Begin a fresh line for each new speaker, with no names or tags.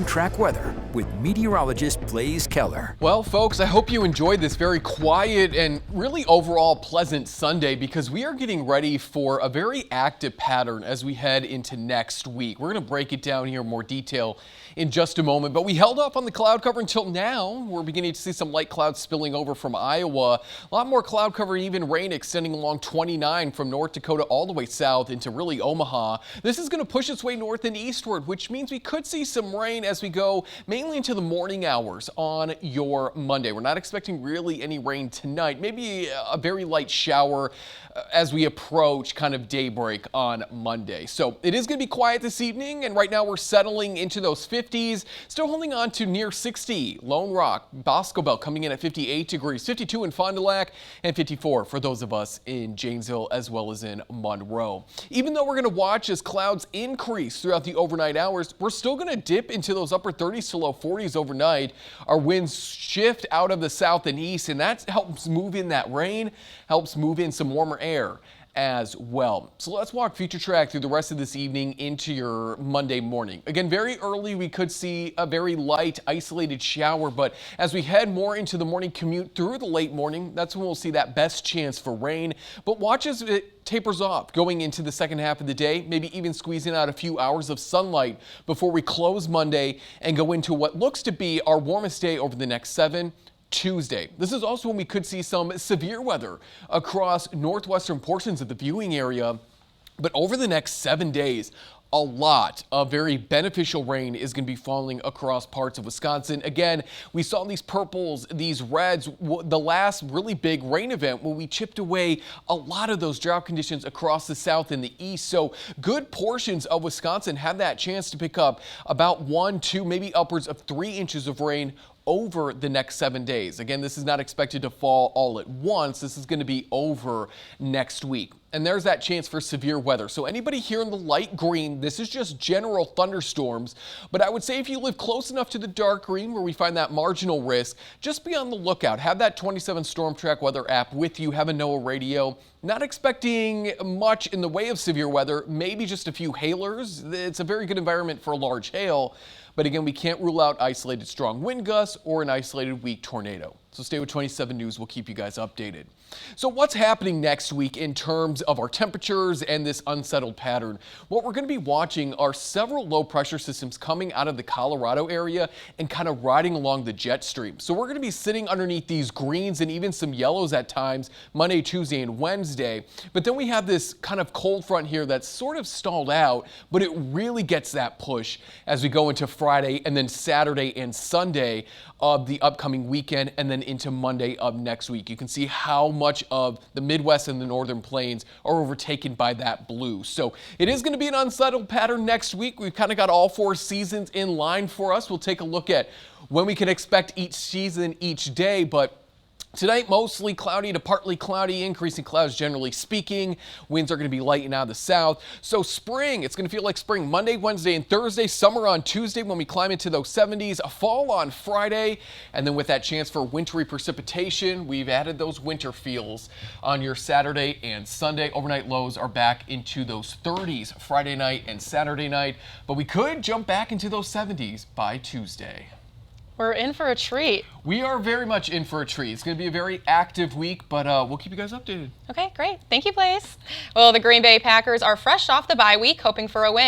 Track weather with meteorologist Blaze Keller.
Well, folks, I hope you enjoyed this very quiet and really overall pleasant Sunday because we are getting ready for a very active pattern as we head into next week. We're going to break it down here in more detail in just a moment, but we held off on the cloud cover until now. We're beginning to see some light clouds spilling over from Iowa. A lot more cloud cover and even rain extending along 29 from North Dakota all the way south into really Omaha. This is going to push its way north and eastward, which means we could see some rain as we go mainly into the morning hours on your Monday. We're not expecting really any rain tonight, maybe a very light shower as we approach kind of daybreak on Monday. So it is going to be quiet this evening, and right now we're settling into those 50s, still holding on to near 60. Lone Rock, Bosco Belt coming in at 58 degrees, 52 in Fond du Lac, and 54 for those of us in Janesville as well as in Monroe. Even though we're going to watch as clouds increase throughout the overnight hours, we're still going to dip into those upper 30s to low 40s overnight. Our winds shift out of the south and east, and that helps move in that rain, helps move in some warmer air as well. So let's walk future track through the rest of this evening into your Monday morning. Again, very early we could see a very light isolated shower, but as we head more into the morning commute through the late morning, that's when we'll see that best chance for rain. But watch as it tapers off going into the second half of the day, maybe even squeezing out a few hours of sunlight before we close Monday and go into what looks to be our warmest day over the next 7 Tuesday. This is also when we could see some severe weather across northwestern portions of the viewing area. But over the next 7 days, a lot of very beneficial rain is going to be falling across parts of Wisconsin. Again, we saw these purples, these reds, the last really big rain event when we chipped away a lot of those drought conditions across the south and the east. So good portions of Wisconsin have that chance to pick up about 1, 2, maybe upwards of 3 inches of rain over the next 7 days. Again, this is not expected to fall all at once. This is going to be over next week. And there's that chance for severe weather. So anybody here in the light green, this is just general thunderstorms. But I would say if you live close enough to the dark green where we find that marginal risk, just be on the lookout. Have that 27 Storm Track weather app with you. Have a NOAA radio. Not expecting much in the way of severe weather, maybe just a few hailers. It's a very good environment for a large hail. But again, we can't rule out isolated strong wind gusts or an isolated weak tornado. So stay with 27 News. We'll keep you guys updated. So what's happening next week in terms of our temperatures and this unsettled pattern? What we're going to be watching are several low pressure systems coming out of the Colorado area and kind of riding along the jet stream. So we're going to be sitting underneath these greens and even some yellows at times Monday, Tuesday, and Wednesday. But then we have this kind of cold front here that's sort of stalled out, but it really gets that push as we go into Friday and then Saturday and Sunday of the upcoming weekend and then into Monday of next week. You can see how much of the Midwest and the Northern Plains are overtaken by that blue. So it is going to be an unsettled pattern next week. We've kind of got all 4 seasons in line for us. We'll take a look at when we can expect each season each day, but tonight, mostly cloudy to partly cloudy, increasing clouds generally speaking. Winds are going to be light and out of the south. So spring, it's going to feel like spring Monday, Wednesday, and Thursday. Summer on Tuesday when we climb into those 70s. A fall on Friday. And then with that chance for wintry precipitation, we've added those winter feels on your Saturday and Sunday. Overnight lows are back into those 30s Friday night and Saturday night. But we could jump back into those 70s by Tuesday.
We're in for a treat.
We are very much in for a treat. It's going to be a very active week, but we'll keep you guys updated.
Okay, great. Thank you, Blaze. Well, the Green Bay Packers are fresh off the bye week, hoping for a win